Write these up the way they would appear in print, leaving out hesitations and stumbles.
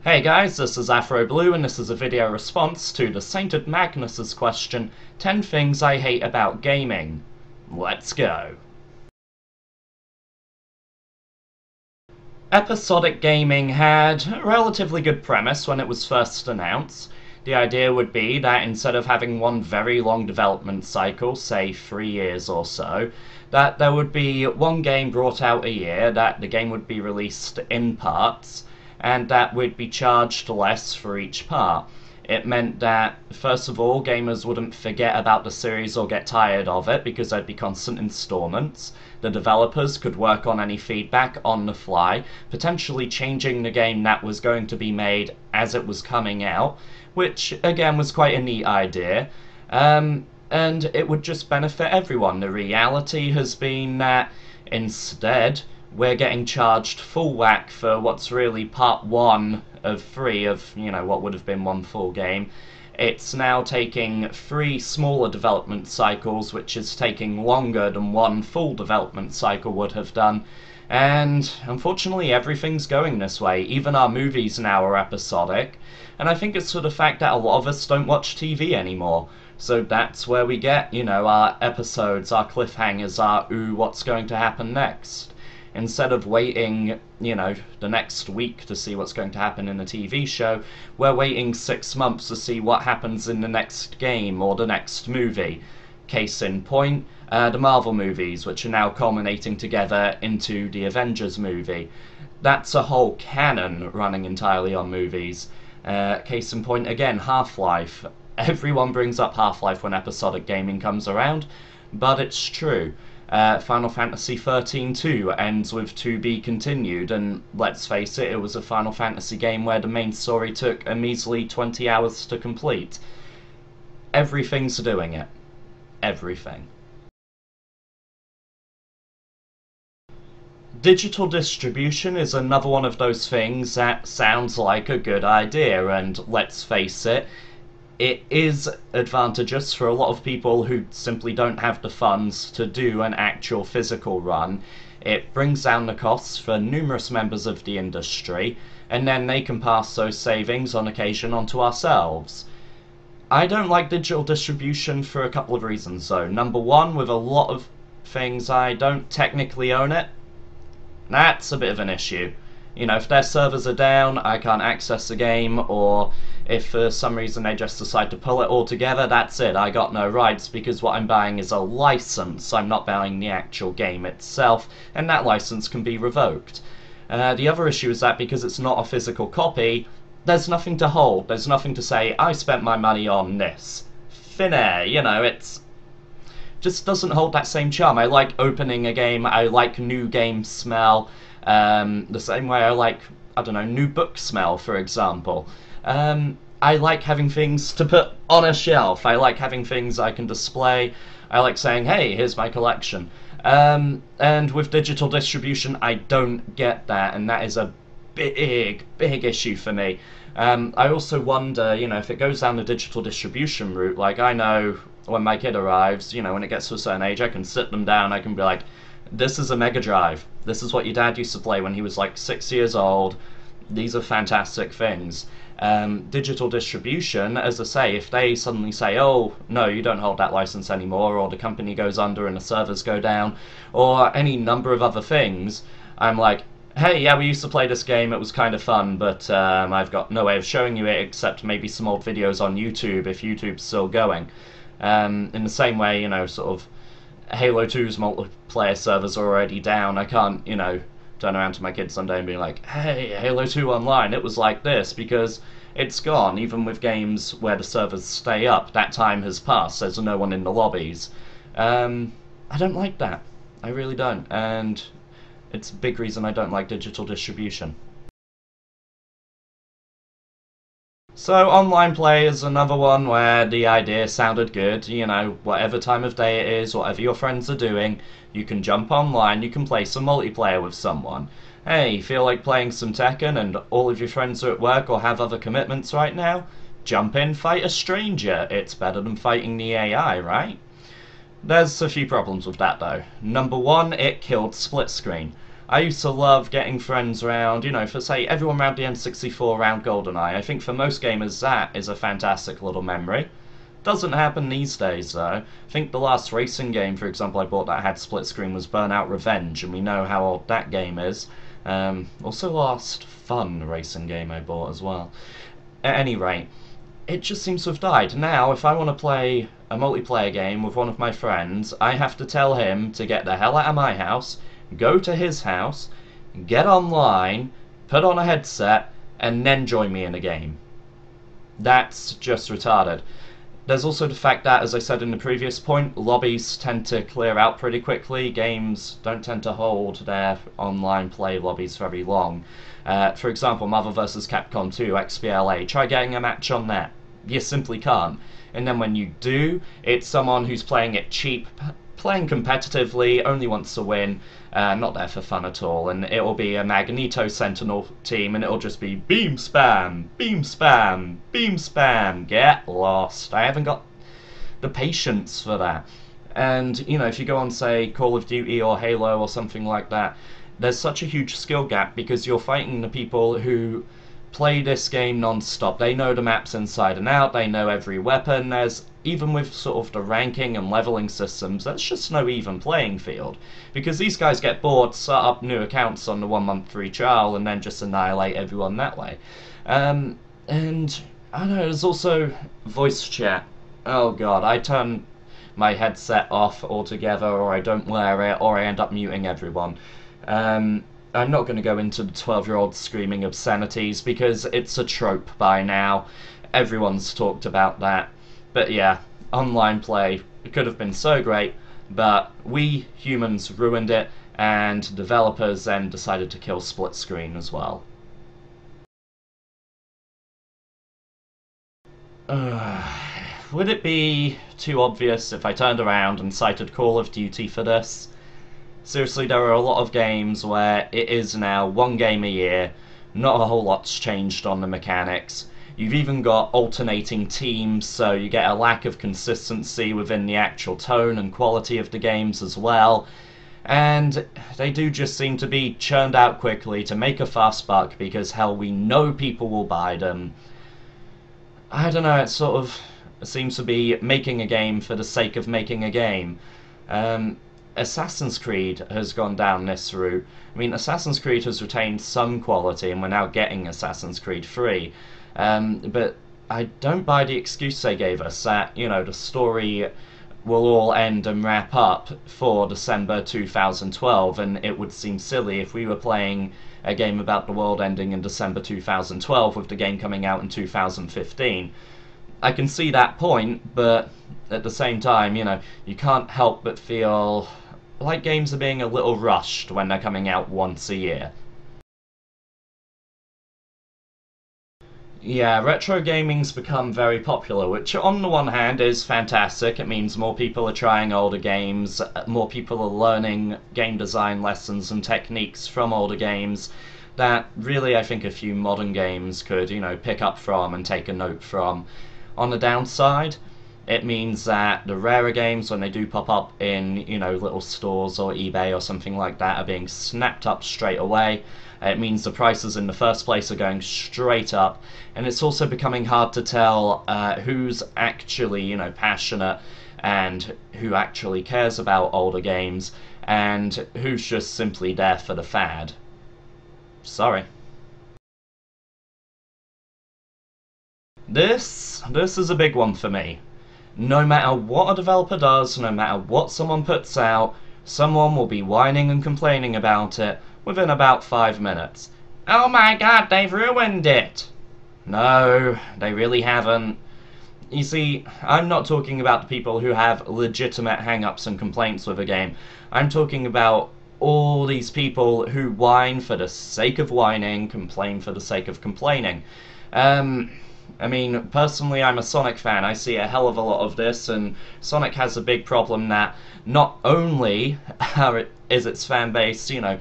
Hey guys, this is Afro Blue and this is a video response to the Sainted Magnus's question, 10 things I hate about gaming. Let's go. Episodic gaming had a relatively good premise when it was first announced. The idea would be that instead of having one very long development cycle, say 3 years or so, that there would be one game brought out a year, that the game would be released in parts, and that we'd be charged less for each part. It meant that, first of all, gamers wouldn't forget about the series or get tired of it because there'd be constant installments. The developers could work on any feedback on the fly, potentially changing the game that was going to be made as it was coming out, which again was quite a neat idea. And it would just benefit everyone. The reality has been that instead we're getting charged full whack for what's really part 1 of 3 of, what would have been one full game. It's now taking 3 smaller development cycles, which is taking longer than one full development cycle would have done. And unfortunately everything's going this way. Even our movies now are episodic. And I think it's for the fact that a lot of us don't watch TV anymore. So that's where we get, our episodes, our cliffhangers, our ooh, what's going to happen next. Instead of waiting, the next week to see what's going to happen in a TV show, we're waiting 6 months to see what happens in the next game or the next movie. Case in point, the Marvel movies, which are now culminating together into the Avengers movie. That's a whole canon running entirely on movies. Case in point again, Half-Life. Everyone brings up Half-Life when episodic gaming comes around, but it's true. Final Fantasy XIII 2 ends with to be continued, and let's face it, it was a Final Fantasy game where the main story took a measly 20 hours to complete. Everything's doing it. Everything. Digital distribution is another one of those things that sounds like a good idea, and let's face it, it is advantageous for a lot of people who simply don't have the funds to do an actual physical run. It brings down the costs for numerous members of the industry, and then they can pass those savings on occasion onto ourselves. I don't like digital distribution for a couple of reasons though. Number one, with a lot of things I don't technically own it. That's a bit of an issue. If their servers are down, I can't access the game, or if for some reason they just decide to pull it all together, that's it, I got no rights, because what I'm buying is a license, I'm not buying the actual game itself, and that license can be revoked. The other issue is that because it's not a physical copy, there's nothing to hold, there's nothing to say, I spent my money on this. Thin air, it's just doesn't hold that same charm. I like opening a game, I like new game smell, the same way I like, new book smell, for example. I like having things to put on a shelf, I like having things I can display, I like saying, hey, here's my collection. And with digital distribution, I don't get that, and that is a big issue for me. I also wonder, if it goes down the digital distribution route, like I know when my kid arrives, when it gets to a certain age, I can sit them down, I can be like, this is a Mega Drive, this is what your dad used to play when he was like 6 years old, these are fantastic things. Digital distribution, as I say, if they suddenly say, oh, no, you don't hold that license anymore, or the company goes under and the servers go down, or any number of other things, I'm like, hey, yeah, we used to play this game, it was kind of fun, but I've got no way of showing you it except maybe some old videos on YouTube, if YouTube's still going. In the same way, sort of, Halo 2's multiplayer servers are already down, I can't, turn around to my kids someday and be like, hey, Halo 2 online, it was like this, because it's gone. Even with games where the servers stay up, that time has passed, there's no one in the lobbies. I don't like that. I really don't, and it's a big reason I don't like digital distribution. So online play is another one where the idea sounded good, whatever time of day it is, whatever your friends are doing, you can jump online, you can play some multiplayer with someone. Hey, feel like playing some Tekken and all of your friends are at work or have other commitments right now? Jump in, fight a stranger, it's better than fighting the AI, right? There's a few problems with that though. Number one, it killed split screen. I used to love getting friends around, you know, for say everyone around the N64 around GoldenEye. I think for most gamers that is a fantastic little memory. Doesn't happen these days though. I think the last racing game, for example, I bought that had split screen was Burnout Revenge, and we know how old that game is. Also last fun racing game I bought as well. At any rate, it just seems to have died. Now, if I want to play a multiplayer game with one of my friends, I have to tell him to get the hell out of my house, go to his house, get online, put on a headset, and then join me in a game. That's just retarded. There's also the fact that, as I said in the previous point, lobbies tend to clear out pretty quickly. Games don't tend to hold their online play lobbies very long. For example, Marvel vs. Capcom 2, XBLA, try getting a match on that. You simply can't. And then when you do, it's someone who's playing it cheap, playing competitively, only wants to win, not there for fun at all, and it will be a Magneto Sentinel team, and it'll just be beam spam, beam spam, beam spam, get lost. I haven't got the patience for that. And, you know, if you go on, say, Call of Duty or Halo or something like that, there's such a huge skill gap because you're fighting the people who play this game non-stop. They know the maps inside and out, they know every weapon. There's, even with sort of the ranking and leveling systems, there's just no even playing field. Because these guys get bored, start up new accounts on the 1 month free trial, and then just annihilate everyone that way. And, I don't know, there's also voice chat. Oh god, I turn my headset off altogether, or I don't wear it, or I end up muting everyone. I'm not going to go into the 12-year-old screaming obscenities because it's a trope by now. Everyone's talked about that. But yeah, online play, it could have been so great, but we humans ruined it, and developers then decided to kill split screen as well. Would it be too obvious if I turned around and cited Call of Duty for this? Seriously, there are a lot of games where it is now one game a year, not a whole lot's changed on the mechanics. You've even got alternating teams, so you get a lack of consistency within the actual tone and quality of the games as well. And they do just seem to be churned out quickly to make a fast buck because, hell, we know people will buy them. I don't know, it sort of seems to be making a game for the sake of making a game. Assassin's Creed has gone down this route. I mean, Assassin's Creed has retained some quality, and we're now getting Assassin's Creed free. But I don't buy the excuse they gave us that, you know, the story will all end and wrap up for December 2012, and it would seem silly if we were playing a game about the world ending in December 2012 with the game coming out in 2015. I can see that point, but at the same time, you know, you can't help but feel like games are being a little rushed when they're coming out once a year. Yeah, retro gaming's become very popular, which on the one hand is fantastic. It means more people are trying older games, more people are learning game design lessons and techniques from older games that really I think a few modern games could, you know, pick up from and take a note from. On the downside, it means that the rarer games, when they do pop up in, you know, little stores or eBay or something like that, are being snapped up straight away. It means the prices in the first place are going straight up, and it's also becoming hard to tell who's actually, you know, passionate and who actually cares about older games, and who's just simply there for the fad. Sorry. This is a big one for me. No matter what a developer does, no matter what someone puts out, someone will be whining and complaining about it within about 5 minutes. Oh my god, they've ruined it! No, they really haven't. You see, I'm not talking about the people who have legitimate hang-ups and complaints with a game. I'm talking about all these people who whine for the sake of whining, complain for the sake of complaining. I mean, personally, I'm a Sonic fan. I see a hell of a lot of this, and Sonic has a big problem that not only is its fan base, you know,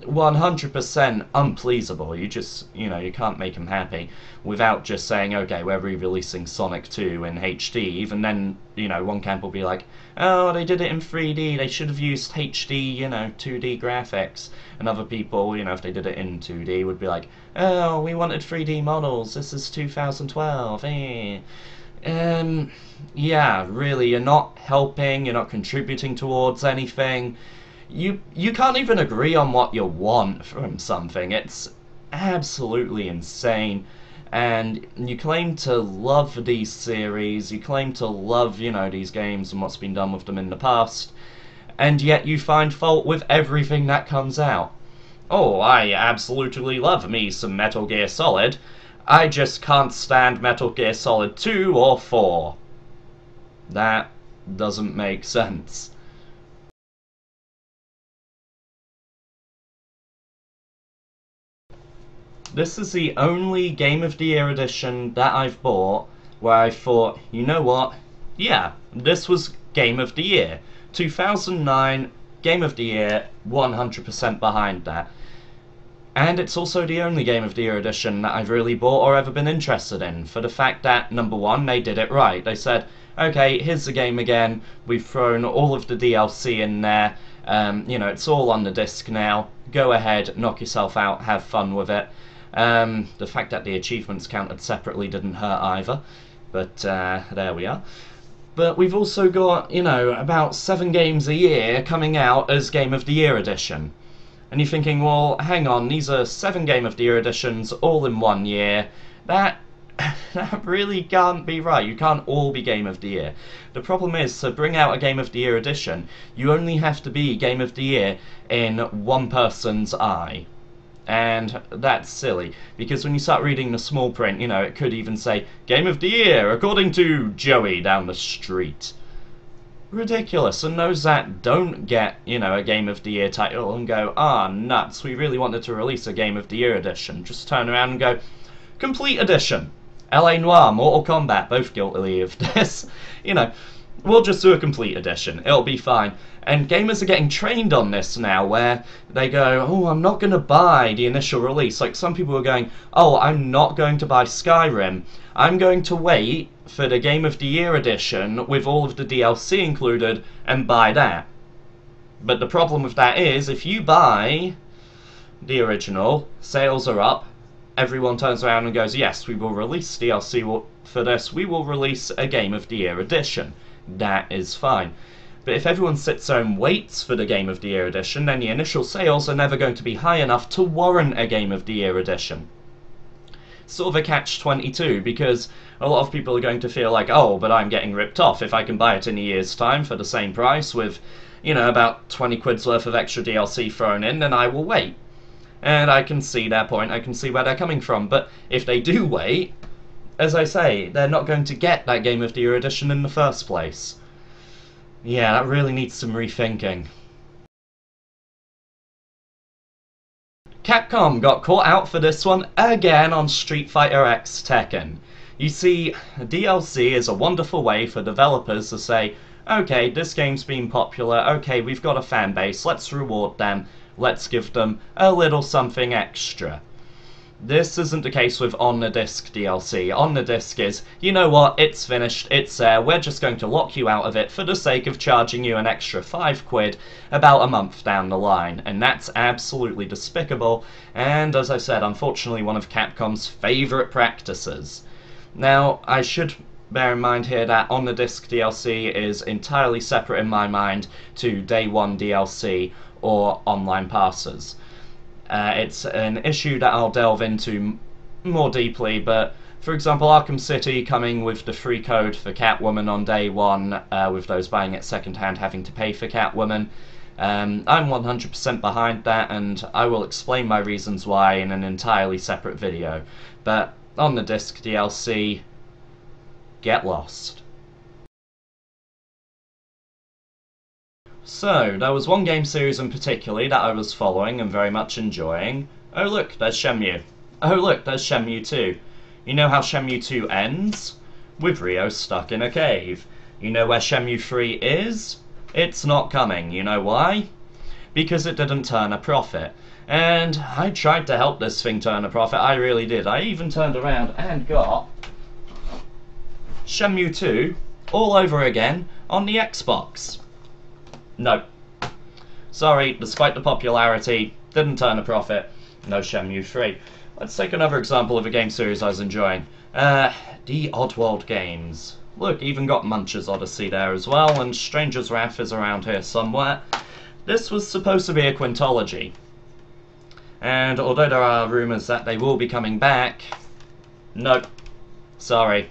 100% unpleasable. You just, you can't make them happy without just saying, okay, we're re-releasing Sonic 2 in HD. Even then, one camp will be like, oh, they did it in 3D, they should have used HD, 2D graphics. And other people, if they did it in 2D, would be like, oh, we wanted 3D models, this is 2012, yeah, really, you're not helping, you're not contributing towards anything. You can't even agree on what you want from something. It's absolutely insane. And you claim to love these series, you claim to love, these games and what's been done with them in the past, and yet you find fault with everything that comes out. Oh, I absolutely love me some Metal Gear Solid. I just can't stand Metal Gear Solid 2 or 4. That doesn't make sense. This is the only Game of the Year edition that I've bought where I thought, you know what? Yeah, this was Game of the Year. 2009, Game of the Year, 100% behind that. And it's also the only Game of the Year edition that I've really bought or ever been interested in, for the fact that, number one, they did it right. They said, okay, here's the game again, we've thrown all of the DLC in there, it's all on the disc now, go ahead, knock yourself out, have fun with it. The fact that the achievements counted separately didn't hurt either, but there we are. But we've also got, about 7 games a year coming out as Game of the Year edition. And you're thinking, well, hang on, these are 7 Game of the Year editions all in 1 year. That really can't be right. You can't all be Game of the Year. The problem is, to bring out a Game of the Year edition, you only have to be Game of the Year in one person's eye. And that's silly, because when you start reading the small print, it could even say, Game of the Year, according to Joey down the street. Ridiculous, and those that don't get, a Game of the Year title and go, ah, nuts, we really wanted to release a Game of the Year edition, just turn around and go, Complete Edition, LA Noire, Mortal Kombat, both guilty of this, we'll just do a Complete Edition, it'll be fine. And gamers are getting trained on this now, where they go, oh, I'm not going to buy the initial release. Like, some people are going, oh, I'm not going to buy Skyrim. I'm going to wait for the Game of the Year edition with all of the DLC included and buy that. But the problem with that is, if you buy the original, sales are up, everyone turns around and goes, yes, we will release DLC for this, we will release a Game of the Year edition. That is fine. But if everyone sits there and waits for the Game of the Year edition, then the initial sales are never going to be high enough to warrant a Game of the Year edition. Sort of a catch-22, because a lot of people are going to feel like, oh, but I'm getting ripped off. If I can buy it in a year's time for the same price with, about 20 quid's worth of extra DLC thrown in, then I will wait. And I can see their point, I can see where they're coming from. But if they do wait, as I say, they're not going to get that Game of the Year edition in the first place. Yeah, that really needs some rethinking. Capcom got caught out for this one again on Street Fighter X Tekken. You see, DLC is a wonderful way for developers to say, okay, this game's been popular, okay, we've got a fan base, let's reward them, let's give them a little something extra. This isn't the case with On The Disc DLC. On The Disc is, you know what, it's finished, it's there, we're just going to lock you out of it for the sake of charging you an extra 5 quid about a month down the line. And that's absolutely despicable, and as I said, unfortunately one of Capcom's favourite practices. Now, I should bear in mind here that On The Disc DLC is entirely separate in my mind to Day 1 DLC or online passes. It's an issue that I'll delve into more deeply, but for example, Arkham City coming with the free code for Catwoman on day 1, with those buying it second-hand having to pay for Catwoman. I'm 100% behind that, and I will explain my reasons why in an entirely separate video. But On The Disc DLC, get lost. So, there was one game series in particular that I was following and very much enjoying. Oh look, there's Shenmue. Oh look, there's Shenmue 2. You know how Shenmue 2 ends? With Ryo stuck in a cave. You know where Shenmue 3 is? It's not coming. You know why? because it didn't turn a profit. And I tried to help this thing turn a profit, I really did. I even turned around and got Shenmue 2 all over again on the Xbox. No. Sorry, despite the popularity, didn't turn a profit. No Shenmue 3. Let's take another example of a game series I was enjoying. The Oddworld games. Look, even got Munch's Odyssey there as well, and Stranger's Wrath is around here somewhere. This was supposed to be a quintology. And although there are rumours that they will be coming back, nope. Sorry.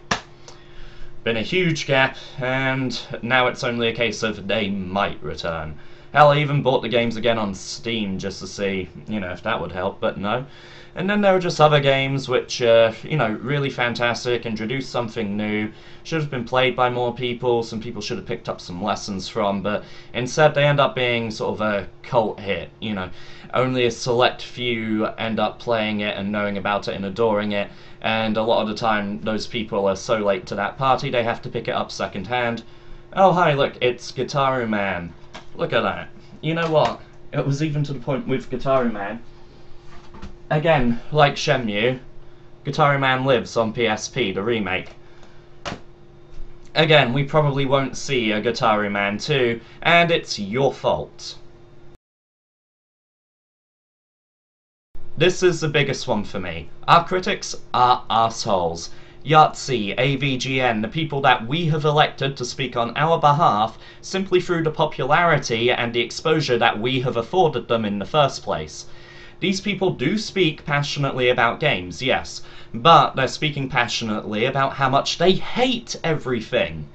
Been a huge gap, and now it's only a case of they might return. Hell, I even bought the games again on Steam just to see, if that would help, but no. And then there are just other games which, really fantastic, introduced something new, should have been played by more people, some people should have picked up some lessons from, but instead they end up being sort of a cult hit, Only a select few end up playing it and knowing about it and adoring it, and a lot of the time those people are so late to that party they have to pick it up second-hand. Oh hi, look, it's Guitaru Man. Look at that. You know what? It was even to the point with Guitaru Man. Again, like Shenmue, Guitaru Man lives on PSP, the remake. Again, we probably won't see a Guitaru Man 2, and it's your fault. This is the biggest one for me. Our critics are assholes. Yahtzee, AVGN, the people that we have elected to speak on our behalf simply through the popularity and the exposure that we have afforded them in the first place. These people do speak passionately about games, yes, but they're speaking passionately about how much they hate everything.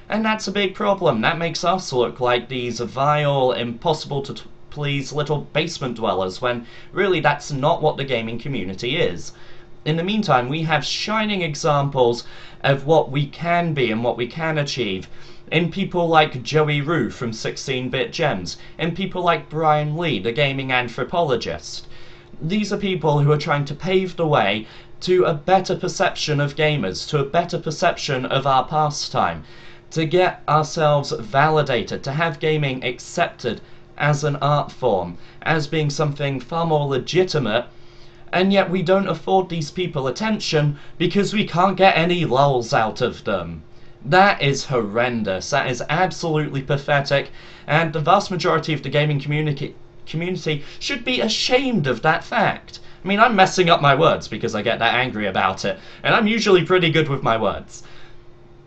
And that's a big problem. That makes us look like these vile, impossible to please little basement dwellers, when really that's not what the gaming community is. In the meantime, we have shining examples of what we can be and what we can achieve in people like Joey Rue from 16-Bit Gems, in people like Brian Lee, the gaming anthropologist. These are people who are trying to pave the way to a better perception of gamers, to a better perception of our pastime, to get ourselves validated, to have gaming accepted as an art form, as being something far more legitimate. And yet we don't afford these people attention because we can't get any lulz out of them. That is horrendous. That is absolutely pathetic, and the vast majority of the gaming community should be ashamed of that fact. I mean, I'm messing up my words because I get that angry about it, and I'm usually pretty good with my words.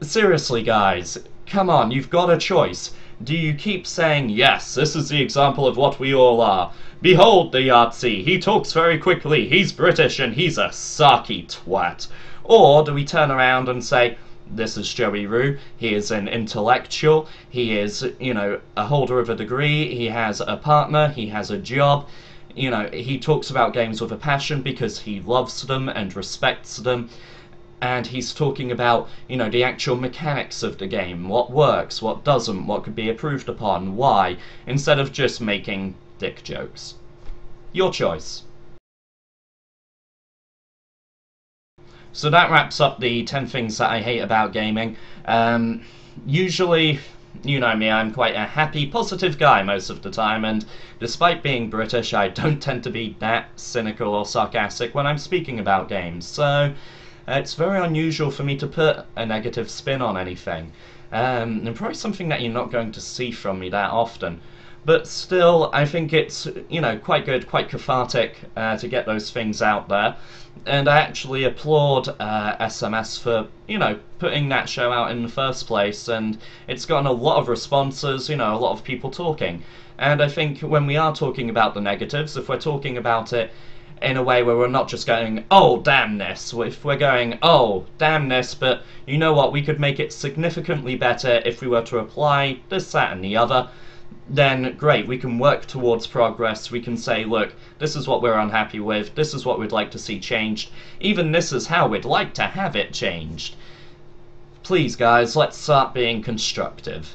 Seriously, guys, come on, you've got a choice. Do you keep saying, yes, this is the example of what we all are? Behold the Yahtzee, he talks very quickly, he's British and he's a sarky twat. Or do we turn around and say, this is Joey Rue, he is an intellectual, he is, a holder of a degree, he has a partner, he has a job, he talks about games with a passion because he loves them and respects them, and he's talking about, the actual mechanics of the game, what works, what doesn't, what could be improved upon, why, instead of just making dick jokes. Your choice. So that wraps up the 10 things that I hate about gaming. Usually, you know me, I'm quite a happy, positive guy most of the time, and despite being British, I don't tend to be that cynical or sarcastic when I'm speaking about games, so it's very unusual for me to put a negative spin on anything. And probably something that you're not going to see from me that often. But still, I think it's, quite good, quite cathartic to get those things out there. And I actually applaud SMS for, putting that show out in the first place. And it's gotten a lot of responses, a lot of people talking. And I think when we are talking about the negatives, if we're talking about it in a way where we're not just going, oh, damn this. If we're going, oh, damn this, but you know what, we could make it significantly better if we were to apply this, that, and the other, then great, we can work towards progress. We can say, look, this is what we're unhappy with, this is what we'd like to see changed, even this is how we'd like to have it changed. Please, guys, let's start being constructive.